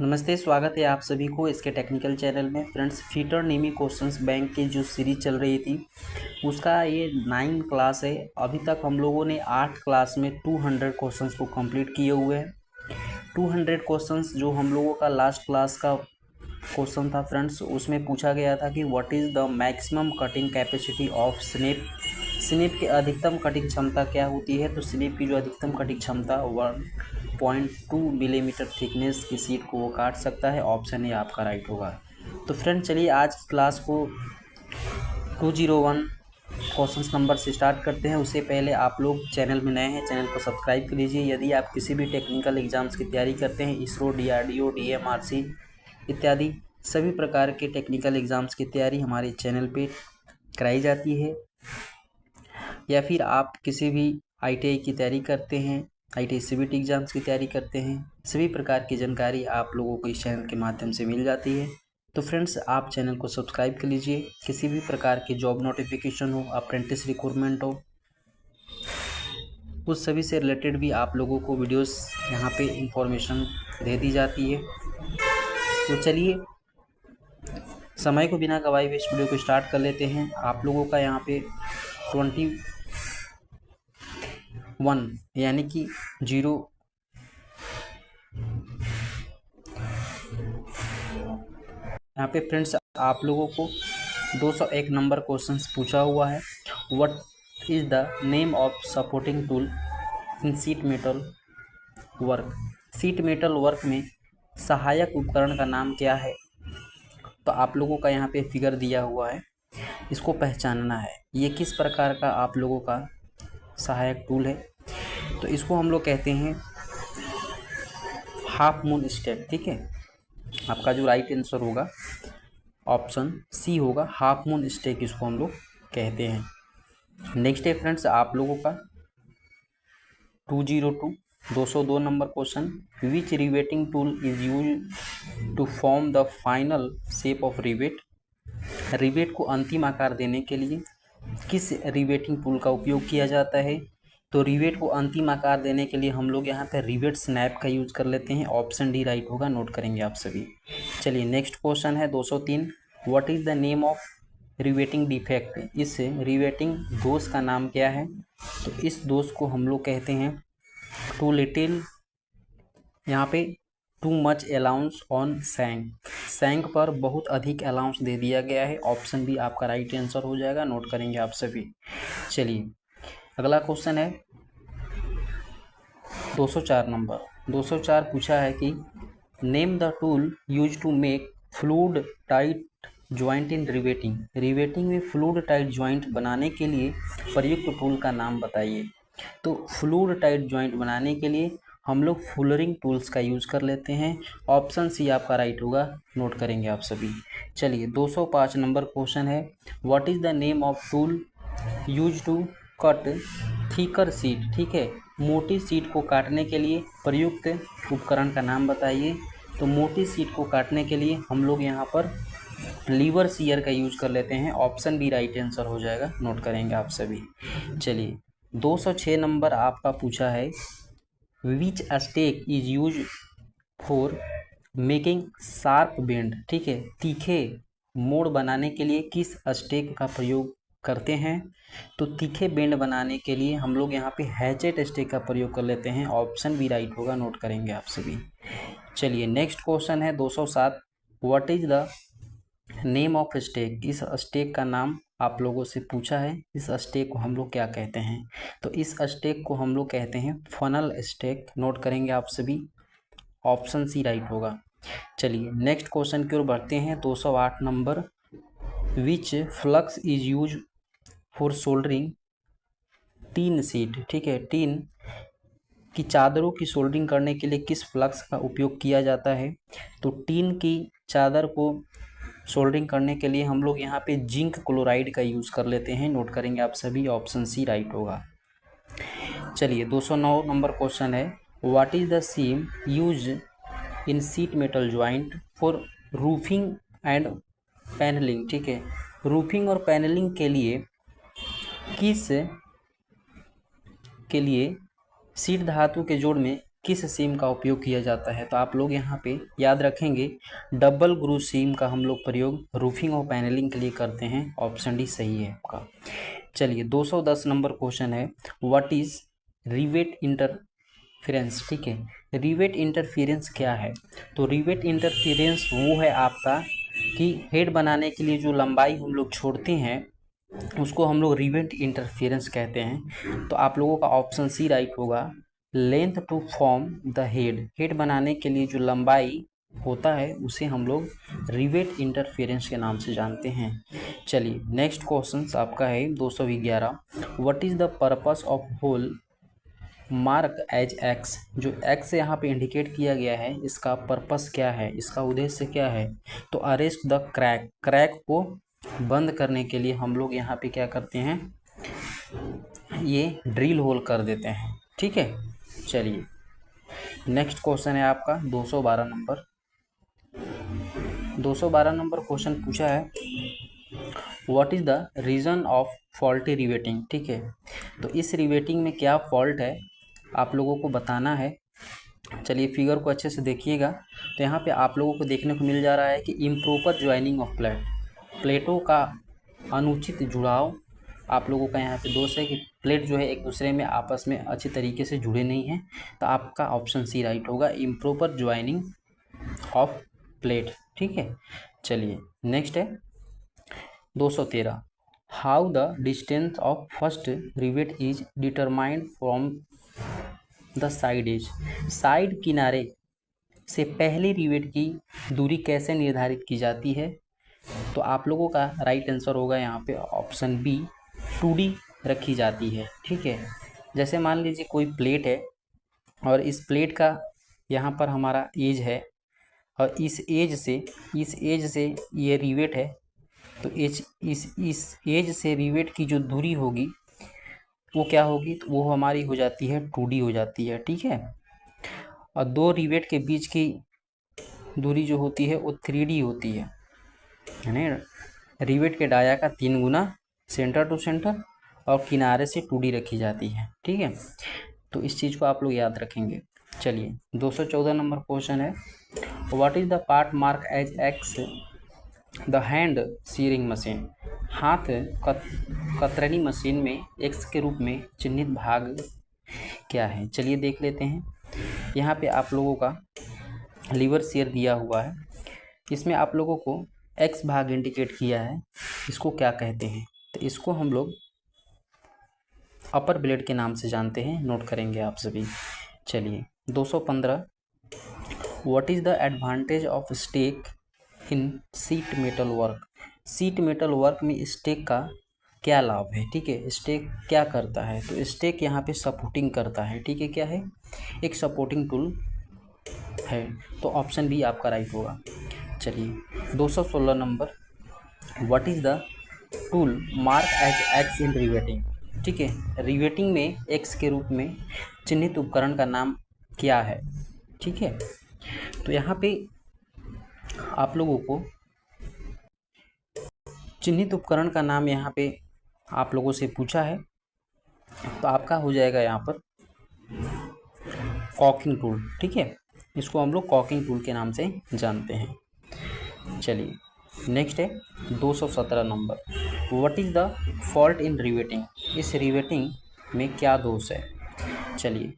नमस्ते, स्वागत है आप सभी को इसके टेक्निकल चैनल में। Friends, fitter Nemi questions bank की जो सीरीज चल रही थी उसका ये 9 क्लास है। अभी तक हम लोगों ने 8 क्लास में 200 क्वेश्चंस को कंप्लीट किए हुए हैं। 200 क्वेश्चंस जो हम लोगों का लास्ट क्लास का क्वेश्चन था फ्रेंड्स, उसमें पूछा गया था कि what is the maximum cutting capacity of snip. Snip की अधिकतम कटिंग क्षमता क्या होती है? तो स्नेप की जो अधिकतम कटिंग क्षमता 1.2 मिलीमीटर थिकनेस की शीट को वो काट सकता है। ऑप्शन ए आपका राइट होगा। तो फ्रेंड चलिए आज क्लास को 201 क्वेश्चंस नंबर से स्टार्ट करते हैं। उससे पहले आप लोग चैनल में नए हैं, चैनल को सब्सक्राइब कर लीजिए। यदि आप किसी भी टेक्निकल एग्जाम्स की तैयारी करते हैं, इसरो, DRDO, DMRC इत्यादि सभी प्रकार के टेक्निकल एग्जाम्स की तैयारी हमारे चैनल पे कराई जाती है। या फिर आप किसी भी ITI की तैयारी करते हैं, ITI CBT एग्जाम्स की तैयारी करते हैं, सभी प्रकार की जानकारी आप लोगों को इस चैनल के माध्यम से मिल जाती है। तो फ्रेंड्स, आप चैनल को सब्सक्राइब कर लीजिए। किसी भी प्रकार की जॉब नोटिफिकेशन हो, अप्रेंटिस रिक्रूटमेंट हो, उस सभी से रिलेटेड भी आप लोगों को वीडियोस यहाँ पे इंफॉर्मेशन दे दी जाती है। तो चलिए समय को बिना गवाए हुए इस वीडियो को स्टार्ट कर लेते हैं। आप लोगों का यहाँ पे 21 यानी कि 0 यहाँ पे फ्रेंड्स आप लोगों को 201 नंबर क्वेश्चंस पूछा हुआ है। What is the name of supporting tool in sheet metal work. Sheet metal work में सहायक उपकरण का नाम क्या है? तो आप लोगों का यहाँ पे फिगर दिया हुआ है, इसको पहचानना है। ये किस प्रकार का आप लोगों का सहायक टूल है? तो इसको हम लोग कहते हैं हाफ मून स्टेक। ठीक है, आपका जो राइट आंसर होगा ऑप्शन सी होगा, हाफ मून स्टेक इसको हम लोग कहते हैं। नेक्स्ट है फ्रेंड्स आप लोगों का 202 number question. Which riveting tool is use to form the final shape of rivet. Rivet को अंतिम आकार देने के लिए किस रिवेटिंग टूल का उपयोग किया जाता है? तो रिवेट को अंतिम आकार देने के लिए हम लोग यहाँ पे रिवेट स्नैप का यूज कर लेते हैं। ऑप्शन डी राइट होगा, नोट करेंगे आप सभी। चलिए नेक्स्ट क्वेश्चन है 203। What is the name of riveting defect. इस रिवेटिंग दोष का नाम क्या है? तो इस दोष को हम लोग कहते हैं टू लिटिल, यहाँ पे टू मच अलाउंस ऑन सैंक। सैंक पर बहुत अधिक अलाउंस दे दिया गया है। ऑप्शन बी आपका राइट आंसर हो जाएगा, नोट करेंगे आप सभी। चलिए अगला क्वेश्चन है 204 नंबर। 204 पूछा है कि name the tool use to make fluid tight joint in riveting. Riveting में फ्लूइड टाइट ज्वाइंट बनाने के लिए प्रयुक्त टूल का नाम बताइए। तो फ्लूइड टाइट ज्वाइंट बनाने के लिए हम लोग फुलरिंग टूल्स का यूज़ कर लेते हैं। ऑप्शन सी आपका राइट होगा, नोट करेंगे आप सभी। चलिए 205 नंबर क्वेश्चन है। What is the name of tool use to cut thicker sheet. ठीक है, मोटी शीट को काटने के लिए प्रयुक्त उपकरण का नाम बताइए। तो मोटी शीट को काटने के लिए हम लोग यहाँ पर लीवर शीयर का यूज कर लेते हैं। ऑप्शन बी राइट आंसर हो जाएगा, नोट करेंगे आप सभी। चलिए 206 नंबर आपका पूछा है which stake is use for making sharp bend. ठीक है, तीखे मोड़ बनाने के लिए किस स्टेक का प्रयोग करते हैं? तो तीखे बेंड बनाने के लिए हम लोग यहाँ पे हैचेट स्टेक का प्रयोग कर लेते हैं। ऑप्शन बी राइट होगा, नोट करेंगे आप सभी। चलिए नेक्स्ट क्वेश्चन है 207। What is the name of stake. इस स्टेक का नाम आप लोगों से पूछा है। इस स्टेक को हम लोग क्या कहते हैं? तो इस स्टेक को हम लोग कहते हैं फनल स्टेक, नोट करेंगे आप सभी। ऑप्शन सी राइट होगा। चलिए नेक्स्ट क्वेश्चन की ओर बढ़ते हैं 208 number. Which flux is use for soldering tin sheet. ठीक है, टीन की चादरों की सोल्डरिंग करने के लिए किस फ्लक्स का उपयोग किया जाता है? तो टीन की चादर को सोल्डरिंग करने के लिए हम लोग यहाँ पे जिंक क्लोराइड का यूज़ कर लेते हैं। नोट करेंगे आप सभी, ऑप्शन सी राइट होगा। चलिए 209 नंबर क्वेश्चन है। What is the seam use in sheet metal joint for roofing and panelling. ठीक है, रूफिंग और पैनलिंग के लिए शीट धातु के जोड़ में किस सीम का उपयोग किया जाता है? तो आप लोग यहाँ पे याद रखेंगे डबल ग्रू सीम का हम लोग प्रयोग रूफिंग और पैनलिंग के लिए करते हैं। ऑप्शन डी सही है आपका। चलिए 210 नंबर क्वेश्चन है, व्हाट इज रिवेट इंटरफेरेंस। ठीक है, रिवेट इंटरफेरेंस क्या है? तो रिवेट इंटरफेरेंस वो है आपका कि हेड बनाने के लिए जो लंबाई हम लोग छोड़ते हैं उसको हम लोग रिवेट इंटरफेरेंस कहते हैं। तो आप लोगों का ऑप्शन सी राइट होगा। Length to form the head बनाने के लिए जो लंबाई होता है उसे हम लोग रिवेट इंटरफेरेंस के नाम से जानते हैं। चलिए नेक्स्ट क्वेश्चन आपका है 211, what is the purpose of hole mark as X. जो एक्स यहाँ पे इंडिकेट किया गया है इसका पर्पस क्या है, इसका उद्देश्य क्या है? तो अरेस्ट द क्रैक को बंद करने के लिए हम लोग यहाँ पे क्या करते हैं, ये ड्रिल होल कर देते हैं। ठीक है, चलिए नेक्स्ट क्वेश्चन है आपका 212 नंबर। 212 नंबर क्वेश्चन पूछा है, what is the reason of faulty riveting. ठीक है, तो इस रिवेटिंग में क्या फॉल्ट है आप लोगों को बताना है। चलिए फिगर को अच्छे से देखिएगा। तो यहाँ पे आप लोगों को देखने को मिल जा रहा है कि इम्प्रॉपर ज्वाइनिंग ऑफ प्लेटों का अनुचित जुड़ाव आप लोगों का यहाँ पे दोष है कि प्लेट जो है एक दूसरे में आपस में अच्छी तरीके से जुड़े नहीं हैं। तो आपका ऑप्शन सी राइट होगा, इम्प्रॉपर ज्वाइनिंग ऑफ प्लेट। ठीक है, चलिए नेक्स्ट है 213, how the distance of first rivet is determined from the side edge. Side किनारे से पहले रिवेट की दूरी कैसे निर्धारित की जाती है? तो आप लोगों का राइट आंसर होगा यहाँ पे ऑप्शन बी, 2D रखी जाती है। ठीक है, जैसे मान लीजिए कोई प्लेट है और इस प्लेट का यहाँ पर हमारा एज है और इस एज से ये रिवेट है। तो इस एज से रिवेट की जो दूरी होगी वो क्या होगी, तो वो हमारी हो जाती है 2D हो जाती है। ठीक है, और दो रिवेट के बीच की दूरी जो होती है वो 3D होती है, यानी रिवेट के डाया का 3 गुना सेंटर टू सेंटर और किनारे से 2D रखी जाती है। ठीक है, तो इस चीज़ को आप लोग याद रखेंगे। चलिए 214 नंबर क्वेश्चन है, what is the part mark as X the hand shearing machine. हाथ कतरनी मशीन में एक्स के रूप में चिन्हित भाग क्या है? चलिए देख लेते हैं। यहाँ पे आप लोगों का लीवर शेयर दिया हुआ है, इसमें आप लोगों को एक्स भाग इंडिकेट किया है, इसको क्या कहते हैं? तो इसको हम लोग अपर ब्लेड के नाम से जानते हैं, नोट करेंगे आप सभी। चलिए 215, what is the advantage of stake in sheet metal work. Sheet metal work में स्टेक का क्या लाभ है? ठीक है, स्टेक क्या करता है? तो स्टेक यहाँ पे सपोर्टिंग करता है। ठीक है, क्या है? एक सपोर्टिंग टूल है। तो ऑप्शन बी आपका राइट होगा। चलिए 216 number, what is the tool mark as X in riveting. ठीक है, रिवेटिंग में एक्स के रूप में चिन्हित उपकरण का नाम क्या है? ठीक है, तो यहाँ पे आप लोगों को चिन्हित उपकरण का नाम यहाँ पे आप लोगों से पूछा है, तो आपका हो जाएगा यहाँ पर कॉकिंग टूल। ठीक है, इसको हम लोग कॉकिंग टूल के नाम से जानते हैं। चलिए नेक्स्ट है 217 number, what is the fault in riveting. इस रिवेटिंग में क्या दोष है? चलिए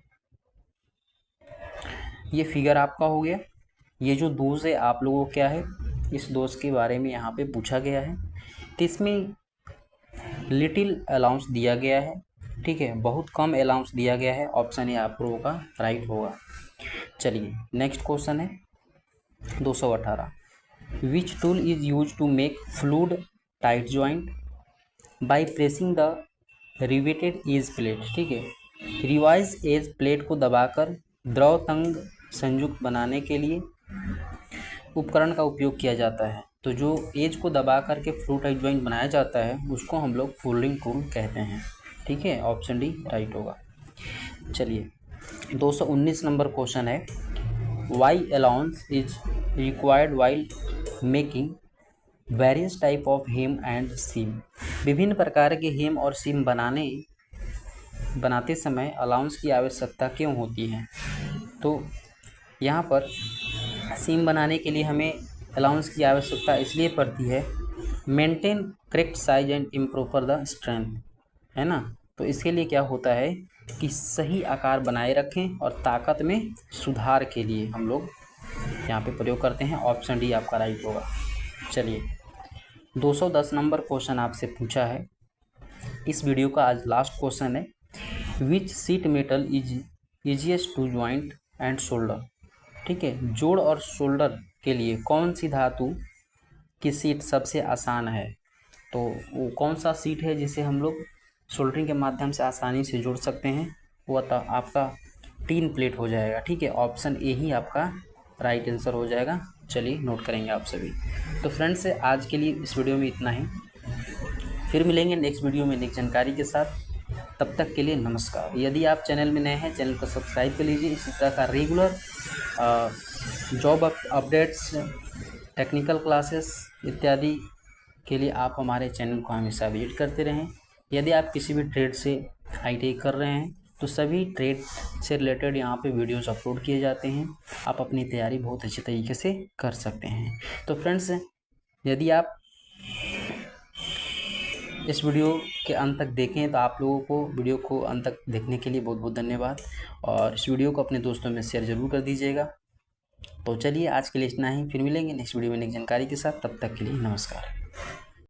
ये फिगर आपका हो गया। ये जो दोष है आप लोगों को क्या है, इस दोष के बारे में यहाँ पे पूछा गया है। तो इसमें लिटिल अलाउंस दिया गया है। ठीक है, बहुत कम अलाउंस दिया गया है। ऑप्शन ए आप लोगों का राइट होगा। चलिए नेक्स्ट क्वेश्चन है 218, which tool is use to make fluid tight joint by pressing the riveted edge plate. ठीक है, रिवाइज एज प्लेट को दबाकर द्रव तंग संयुक्त बनाने के लिए उपकरण का उपयोग किया जाता है। तो जो एज को दबा करके फ्लूड टाइट जॉइंट बनाया जाता है उसको हम लोग फोल्डिंग टूल कहते हैं। ठीक है, ऑप्शन डी राइट होगा। चलिए 219 नंबर क्वेश्चन है, why allowance is required while making various type of hem and seam. विभिन्न प्रकार के हेम और सीम बनाते समय अलाउंस की आवश्यकता क्यों होती है? तो यहाँ पर सीम बनाने के लिए हमें अलाउंस की आवश्यकता इसलिए पड़ती है, maintain correct size and improve the strength, है ना। तो इसके लिए क्या होता है कि सही आकार बनाए रखें और ताकत में सुधार के लिए हम लोग यहाँ पे प्रयोग करते हैं। ऑप्शन डी आपका राइट होगा। चलिए 210 नंबर क्वेश्चन आपसे पूछा है। इस वीडियो का आज लास्ट क्वेश्चन है, which sheet metal is easiest to joint and solder. ठीक है, जोड़ और शोल्डर के लिए कौन सी धातु की सीट सबसे आसान है। तो वो कौन सा सीट है जिसे हम लोग सोल्डरिंग के माध्यम से आसानी से जोड़ सकते हैं, वो आपका टीन प्लेट हो जाएगा। ठीक है, ऑप्शन ए ही आपका राइट आंसर हो जाएगा। चलिए नोट करेंगे आप सभी। तो फ्रेंड्स आज के लिए इस वीडियो में इतना ही, फिर मिलेंगे नेक्स्ट वीडियो में नेक्स्ट जानकारी के साथ। तब तक के लिए नमस्कार। यदि आप चैनल में नए हैं, चैनल को सब्सक्राइब कर लीजिए। इसी तरह का regular job updates, technical classes इत्यादि के लिए आप हमारे चैनल को हमेशा विजिट करते रहें। यदि आप किसी भी ट्रेड से आईटीआई कर रहे हैं तो सभी ट्रेड से रिलेटेड यहाँ पे वीडियोस अपलोड किए जाते हैं। आप अपनी तैयारी बहुत अच्छे तरीके से कर सकते हैं। तो फ्रेंड्स यदि आप इस वीडियो के अंत तक देखें तो आप लोगों को वीडियो को अंत तक देखने के लिए बहुत बहुत धन्यवाद, और इस वीडियो को अपने दोस्तों में शेयर ज़रूर कर दीजिएगा। तो चलिए आज के लिए इतना ही, फिर मिलेंगे नेक्स्ट वीडियो में नेक्स्ट जानकारी के साथ। तब तक के लिए नमस्कार।